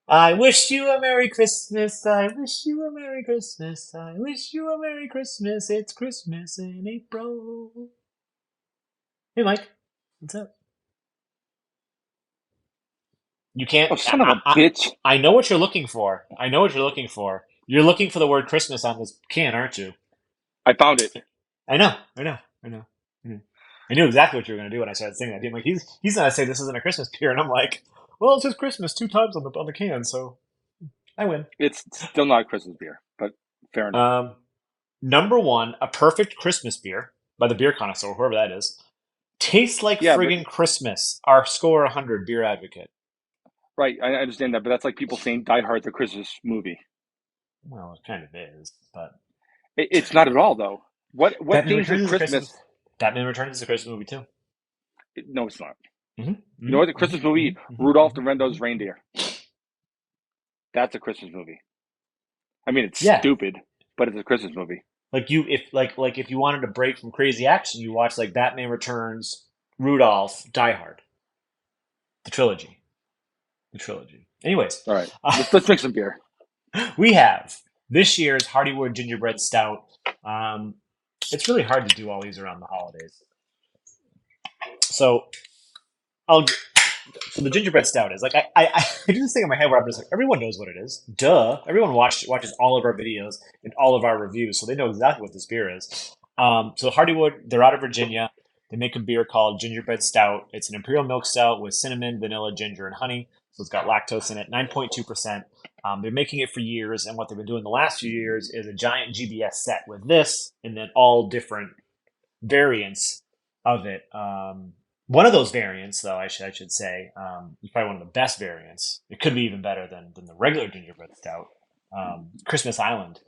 I wish you a Merry Christmas. I wish you a Merry Christmas. I wish you a Merry Christmas. It's Christmas in April. Hey, Mike. What's up? You can't. Oh, son of a I, bitch. I know what you're looking for. I know what you're looking for. You're looking for the word Christmas on this can, aren't you? I found it. I know. I know. I know. Mhm. I knew exactly what you were going to do when I started saying that. I'm like, he's going to say this isn't a Christmas beer, and I'm like, well, it says Christmas two times on the can, so I win. It's still not a Christmas beer, but fair enough. Um, Number one, a perfect Christmas beer by the beer connoisseur, whoever that is. Tastes like Yeah, but friggin' Christmas. Our score 100 beer advocate. right, I understand that, but that's like people saying Die Hard's a Christmas movie. Well, it kind of is, but It's not at all, though. What Batman themes Returns of is a Christmas. Christmas? Batman Returns is a Christmas movie too. No, it's not. Mm-hmm, You know mm-hmm, what? The Christmas mm-hmm, movie mm-hmm, Rudolph the mm-hmm, Red-Nosed mm-hmm. Reindeer. That's a Christmas movie. I mean, it's Yeah, stupid, but it's a Christmas movie. like you, if if you wanted to break from crazy action, you watch like Batman Returns, Rudolph, Die Hard, the trilogy, the trilogy. Anyways, All right, let's drink some beer. we have this year's Hardywood Gingerbread Stout. Um, it's really hard to do all these around the holidays. So I'll so the gingerbread stout is like I do this thing in my head where I'm just like everyone knows what it is. Duh. Everyone watches all of our videos and all of our reviews, so they know exactly what this beer is. So Hardywood, they're out of Virginia. They make a beer called gingerbread stout. It's an imperial milk stout with cinnamon, vanilla, ginger, and honey. So it's got lactose in it, 9.2%. They're making it for years, and what they've been doing the last few years is a giant GBS set with this, and then all different variants of it. One of those variants, though, I should say, is probably one of the best variants. It could be even better than the regular gingerbread stout. Christmas Island.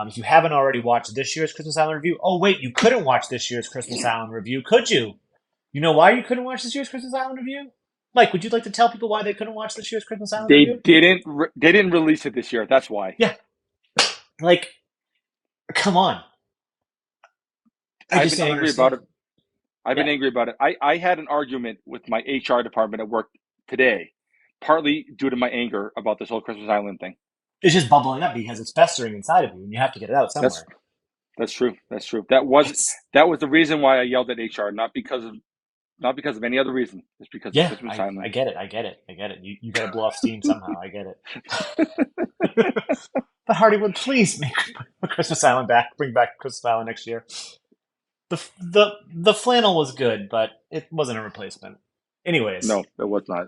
If you haven't already watched this year's Christmas Island review, oh wait, you couldn't watch this year's Christmas Island review, could you? You know why you couldn't watch this year's Christmas Island review? Mike, would you like to tell people why they couldn't watch this year's Christmas Island They review? didn't. They didn't release it this year. That's why. Yeah, like, come on. I I've just been don't angry about understand. it. I've been Yeah, angry about it. I had an argument with my HR department at work today, partly due to my anger about this whole Christmas Island thing. it's just bubbling up because it's festering inside of you, and you have to get it out That's somewhere. that's true. That's true. That was the reason why I yelled at HR, not because of any other reason. It's because of Yeah, Christmas I Island. get it. I get it. I get it. You got to blow off steam somehow. I get it. But Hardywood, please make Christmas Island back. Bring back Christmas Island next year. The flannel was good, but it wasn't a replacement. Anyways, No, it was not.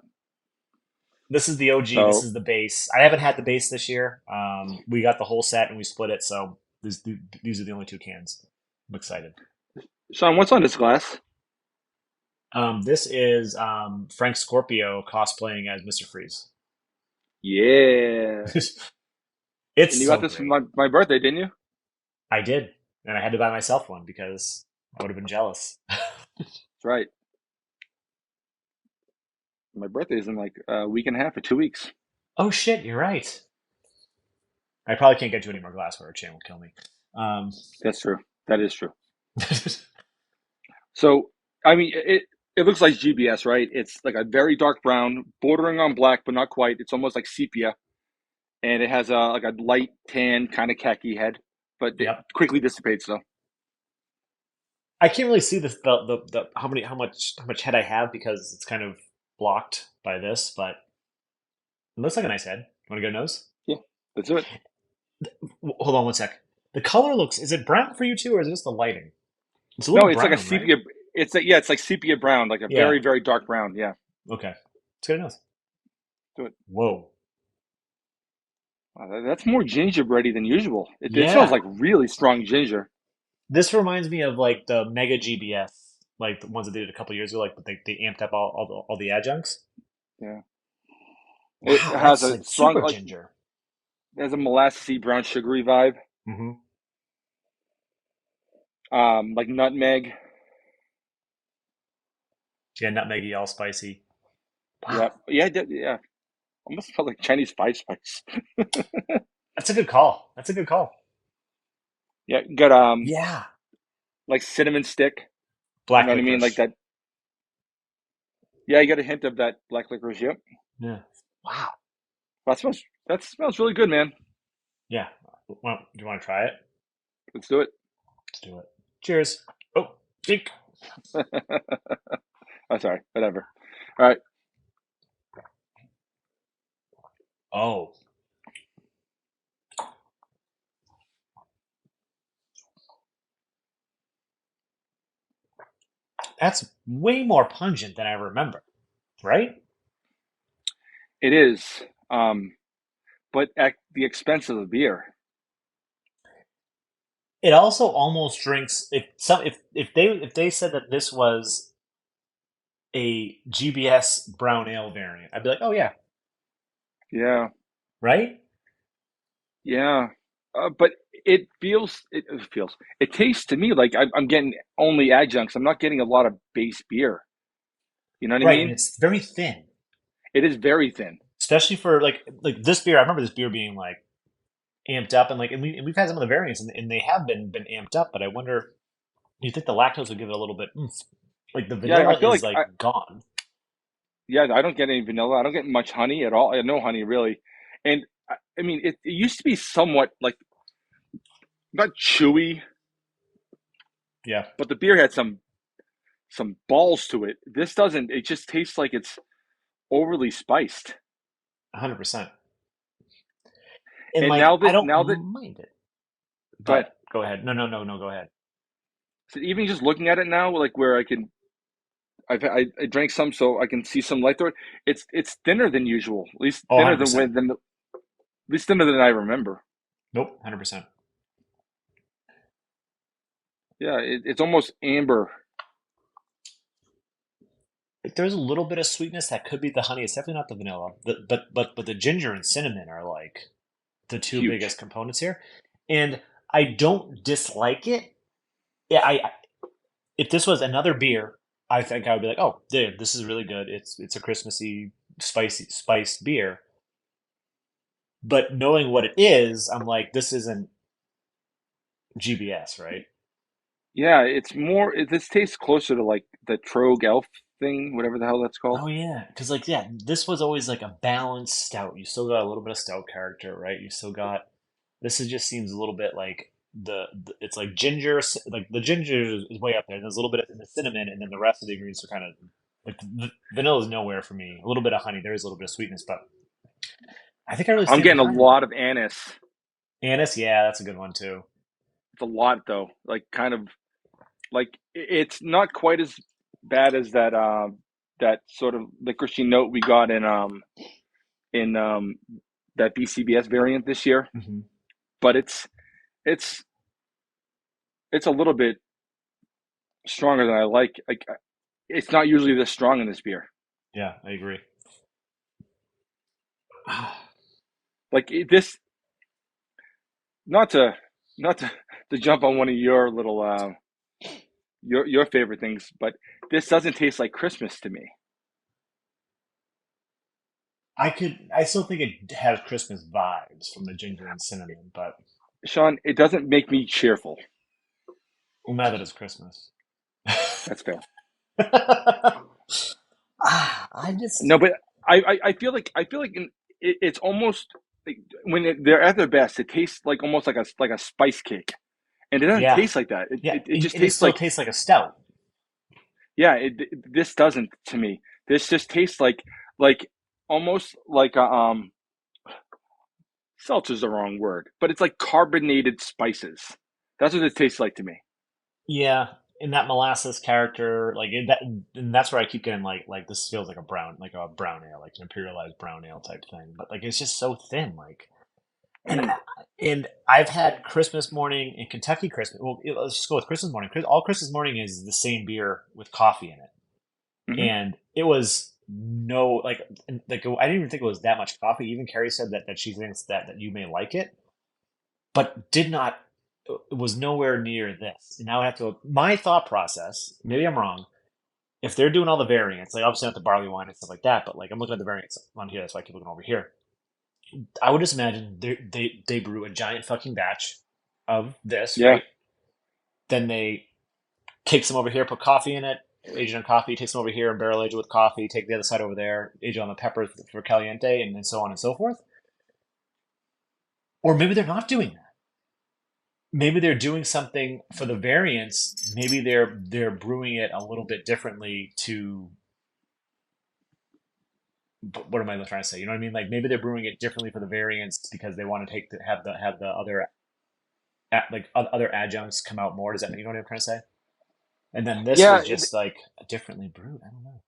this is the OG. This So, is the base. I haven't had the base this year. We got the whole set and we split it, so these are the only two cans. I'm excited. Sean, what's on this glass? This is Frank Scorpio cosplaying as Mr. Freeze. Yeah. It's And you got so this for great. my birthday, didn't you? I did, and I had to buy myself one because I would have been jealous. That's right. My birthday is in like a week and a half or 2 weeks. Oh shit, you're right. I probably can't get you any more glassware. Chan will kill me. Um, That's true. That is true. So, I mean, it looks like GBS, right? It's like a very dark brown, bordering on black, but not quite. It's almost like sepia, and it has a like a light tan kind of khaki head, but it yep. quickly dissipates though. I can't really see the how much head I have because it's kind of blocked by this, but it looks like a nice head. Want to go nose? Yeah, that's it. Hold on one sec. The color looks. Is it brown for you too, or is it just the lighting? It's a No, little it's like a brown, right? sepia. It's like sepia brown, like a Yeah. very very dark brown. Yeah, Okay. It's good enough. do it. Whoa. That's more gingerbready than usual. It smells Yeah. like really strong ginger. This reminds me of like the Mega GBS, like the ones that they did a couple years ago, like but they amped up all the adjuncts. Yeah, it Wow, has that's a like strong super like ginger. it has a molassesy brown sugary vibe. Hmm. Like nutmeg. Yeah, nutmeggy, all spicy. Yeah, Wow, yeah. Almost felt like Chinese five spice. that's a good call. That's a good call. Yeah, got Yeah, like cinnamon stick. You black know what I mean? Like licorice. that. Yeah, you got a hint of that black licorice. Yep. Yeah. Wow. That smells really good, man. Yeah. Well, do you want to try it? Let's do it. Let's do it. Cheers. Oh, drink. I'm sorry. Whatever. All right. Oh, that's way more pungent than I remember, right? It is, but at the expense of the beer. It also almost drinks if they said that this was a GBS brown ale variant, I'd be like, oh yeah, Yeah. right? Yeah. But it tastes to me like I'm getting only adjuncts. I'm not getting a lot of base beer. You know what I Right, and mean? it's very thin, It is very thin. especially for like this beer. I remember this beer being like amped up, and we've had some of the variants, and they have been amped up. But I wonder, do you think the lactose would give it a little bit? Like the Yeah, I vanilla feel is like like gone. yeah, I don't get any vanilla. I don't get much honey at all. No honey really. And I mean, it used to be somewhat like not chewy, Yeah, but the beer had some balls to it. This doesn't. It just tastes like it's overly spiced. 100%. And And like I don't now that mind it, go ahead. but go ahead. No, no, no, no. Go ahead. So even just looking at it now, like where I drank some, so I can see some light through it. It's thinner than usual, at least Oh, thinner 100%. at least thinner than I remember. Nope, 100%. Yeah, it's almost amber. Like there's a little bit of sweetness that could be the honey. It's definitely not the vanilla. But the ginger and cinnamon are like the two Huge. biggest components here. And I don't dislike it. Yeah, if this was another beer, I think I would be like, oh, dude, this is really good. It's a Christmassy, spicy, spiced beer. But knowing what it is, I'm like, this isn't GBS, right? Yeah, it's more. This tastes closer to like the Trogue Elf thing, whatever the hell that's called. Oh yeah, because like yeah, this was always like a balanced stout. You still got a little bit of stout character, right? You still got this. Is just seems a little bit like it's like ginger, like the ginger is way up there. And there's a little bit of the cinnamon, and then the rest of the ingredients are kind of like the vanilla is nowhere for me. A little bit of honey, there is a little bit of sweetness, but I think I really I'm stand getting a behind it. lot of anise. Anise, yeah, that's a good one too. It's a lot though. Like kind of like it's not quite as bad as that sort of licoricey note we got in that BCBS variant this year, Hmm. but it's it's a little bit stronger than I like. Like it's not usually this strong in this beer. Yeah, I agree. Like this, not to not to jump on one of your little your favorite things, but this doesn't taste like Christmas to me. I still think it has Christmas vibes from the ginger and cinnamon, but Sean, it doesn't make me cheerful. well, now that it's Christmas. That's fair. I just No, but I feel like it's almost like when they're at their best, it tastes like almost like a spice cake, and it doesn't yeah, taste like that. yeah, It just and it tastes still like tastes like a stout. yeah. This doesn't to me. This just tastes like almost like a seltzer's the wrong word, but it's like carbonated spices. That's what it tastes like to me. Yeah, in that molasses character, and that's where I keep getting like this feels like a brown ale, like an imperialized brown ale type thing. But like it's just so thin, like and Mm. and I've had Christmas morning in Kentucky Christmas. Well, let's just go with Christmas morning. All Christmas morning is the same beer with coffee in it, Hmm. and it was no like I didn't even think it was that much coffee. Even Carrie said that she thinks that you may like it, but did not. It was nowhere near this. And now I have to. My thought process. Maybe I'm wrong. If they're doing all the variants, like obviously not the barley wine and stuff like that, but like I'm looking at the variants on here. That's why I keep looking over here. I would just imagine they brew a giant fucking batch of this, Yeah, right? Then they take some over here, put coffee in it, age it on coffee, take some over here and barrel age it with coffee, take the other side over there, age it on the pepper for caliente, and then so on and so forth. Or maybe they're not doing that. Maybe they're doing something for the variants. Maybe they're brewing it a little bit differently to what am I trying to say? You know what I mean? Like maybe they're brewing it differently for the variants because they want to have the other other adjuncts come out more. Does that mean you know what I'm trying to say? And then this Yeah, was just like differently brewed. I don't know.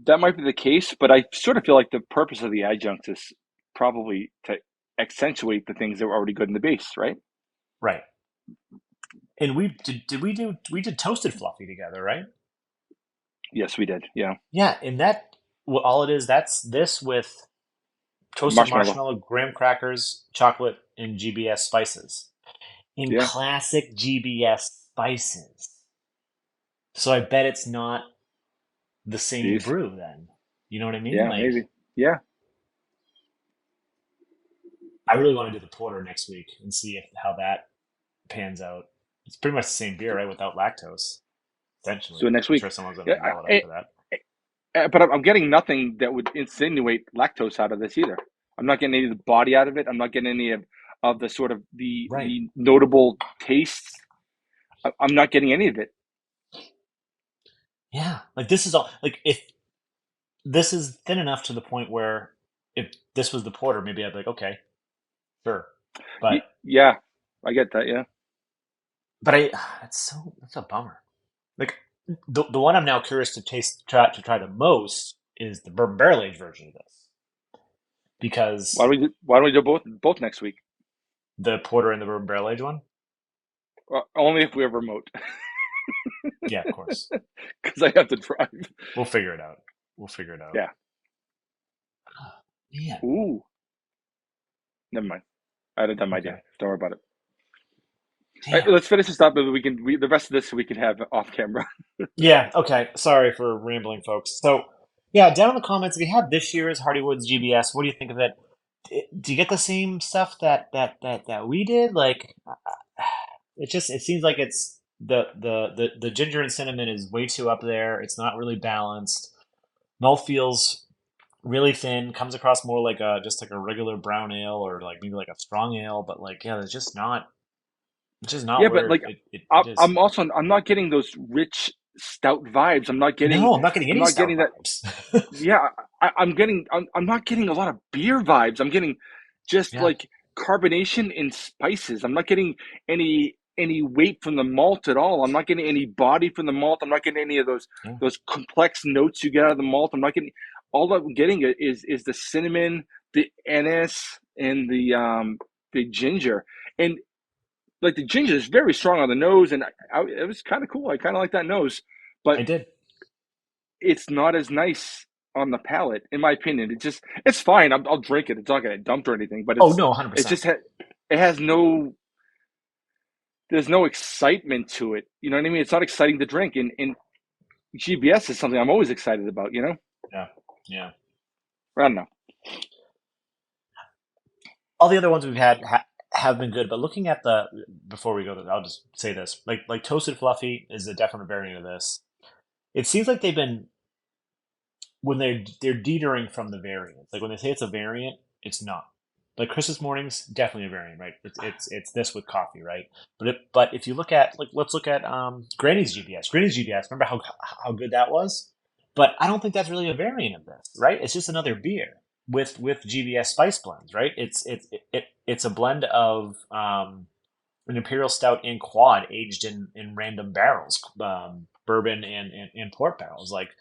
that might be the case, but I sort of feel like the purpose of the adjuncts is probably to accentuate the things that were already good in the base, right? Right. And we did toasted fluffy together, right? Yes, we did. Yeah, Yeah, and that well, all it is that's this with toasted marshmallow. marshmallow, graham crackers, chocolate, and GBS spices. In Yeah, classic GBS spices. So I bet it's not the same these. brew then. You know what I mean? Yeah, Like maybe. Yeah. I really want to do the porter next week and see if how that pans out. It's pretty much the same beer, right? Without lactose, essentially. So next I'm week. sure someone's Yeah, gonna yell at us for that. but I'm getting nothing that would insinuate lactose out of this either. I'm not getting any of the body out of it. I'm not getting any of the sort of Right. the notable tastes. I'm not getting any of it. Yeah. Like this is all like if this is thin enough to the point where if this was the porter, maybe I'd be like, okay, sure. But Yeah, I get that. Yeah. but I that's a bummer. Like the one I'm now curious to try the most is the bourbon barrel aged version of this because Why don't we do both next week? the porter and the bourbon barrel aged one. Only if we have remote, Yeah, of course. because I have to drive. We'll figure it out. We'll figure it out. Yeah. Man, Ooh. Never mind. I had a dumb idea. okay. Don't worry about it. All right, Damn. let's finish this up, and the rest of this we can have off camera. Yeah, okay. Sorry for rambling, folks. So, yeah, down in the comments, if you have this year's Hardywood's GBS, what do you think of it? Do you get the same stuff that we did? Like, it seems like it's the ginger and cinnamon is way too up there. It's not really balanced. Malt feels really thin. Comes across more like a just like a regular brown ale or like maybe like a strong ale. But like, yeah, it's just not Yeah, but where like it is. I'm not getting those rich stout vibes. No, I'm not getting I'm any not stout getting that. vibes. Yeah, I'm not getting a lot of beer vibes. I'm getting just Yeah. like carbonation and spices. I'm not getting any weight from the malt at all. I'm not getting any body from the malt. I'm not getting any of Yeah. those complex notes you get out of the malt. I'm not getting all I'm getting is the cinnamon, the anise, and the ginger. And like the ginger is very strong on the nose, and it was kind of cool. I kind of like that nose, I but did. it's not as nice on the palate, in my opinion. It's fine. I'll drink it. It's not gonna dumped or anything, but Oh no, it's 100%. just it has no there's no excitement to it. You know what I mean? It's not exciting to drink, and GBS is something I'm always excited about. You know, Yeah. Yeah. I don't know. All the other ones we've had have been good, but looking at the before we go to, I'll just say this: like toasted fluffy is a definite variant of this. It seems like they've been when they're detering from the variants. Like when they say it's a variant, it's not. Like Christmas mornings, definitely a variant, right? It's this with coffee, right? But if you look at like let's look at Granny's GBS. Granny's GBS. Remember how good that was? But I don't think that's really a variant of this, right? It's just another beer with GBS spice blends, right? It's a blend of an Imperial Stout and Quad aged in random barrels, bourbon and port barrels. Like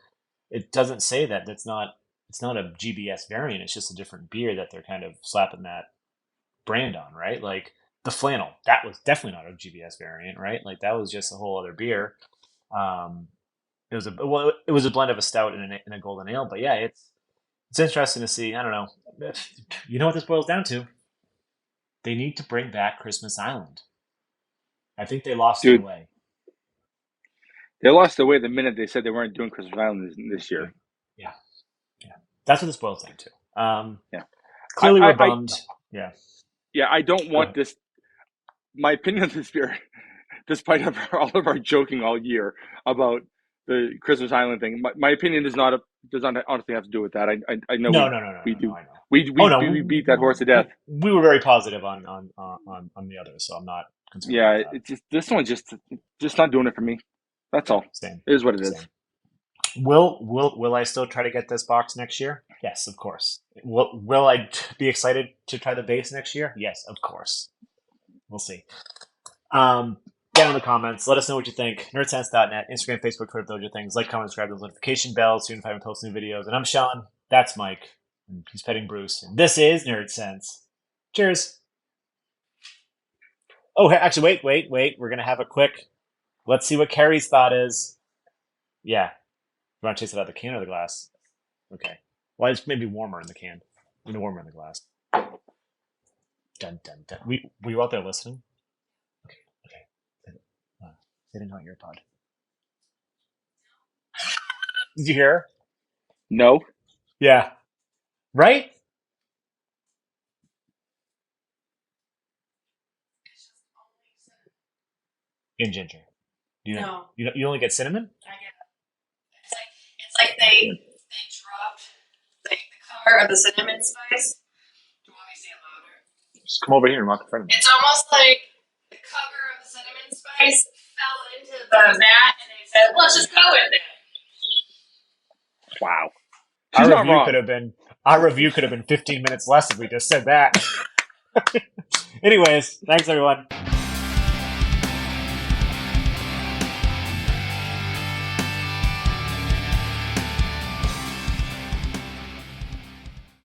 it doesn't say that that's not it's not a GBS variant. It's just a different beer that they're kind of slapping that brand on, right? Like the flannel, that was definitely not a GBS variant, right? Like that was just a whole other beer. Um, it was a blend of a stout and a golden ale, but yeah, it's interesting to see. I don't know. You know what this boils down to? They need to bring back Christmas Island. I think they lost their Dude, way. they lost their way the minute they said they weren't doing Christmas Island this Yeah, year. yeah, yeah. That's what this boils down to. Yeah, Clearly, we're bummed. Yeah, I don't go want ahead. this. My opinion of this beer, despite all of our joking all year about the Christmas Island thing, my opinion does not honestly have to do with that. I know No, no, no, no, we no, no. do I know. We Oh we no, we beat that horse to death. we were very positive on the others, so I'm not concerned about Yeah, that. it's just this one's just not doing it for me. That's all. Same, It is what it is. same. Will I still try to get this box next year? Yes, of course. Will I be excited to try the base next year? Yes, of course. We'll see. Down in the comments, let us know what you think. Nerdsense.net, Instagram, Facebook, Twitter, those are things. Like, comment, subscribe, those notification bells. Soon if I post new videos. And I'm Sean. That's Mike. And he's petting Bruce. And this is Nerdsense. Cheers. Oh, actually, wait. We're gonna have a quick. Let's see what Carrie's thought is. Yeah. You want to taste it out of the can or the glass? Okay. Well, it's maybe warmer in the can. Maybe warmer in the glass. Dun dun dun. Were you out there listening? Okay. They didn't know your pod. Did you hear? No. Yeah. Right? In ginger. No. You only get cinnamon? I get it. It's like they dropped the cover of the cinnamon spice. Do you want me to say it louder? Just come over here and walk in front of me. It's almost like the cover of the cinnamon spice fell into the vat and they said, let's just go with it. Wow. She's not wrong. Our review could have been 15 minutes less if we just said that. Anyways, thanks everyone.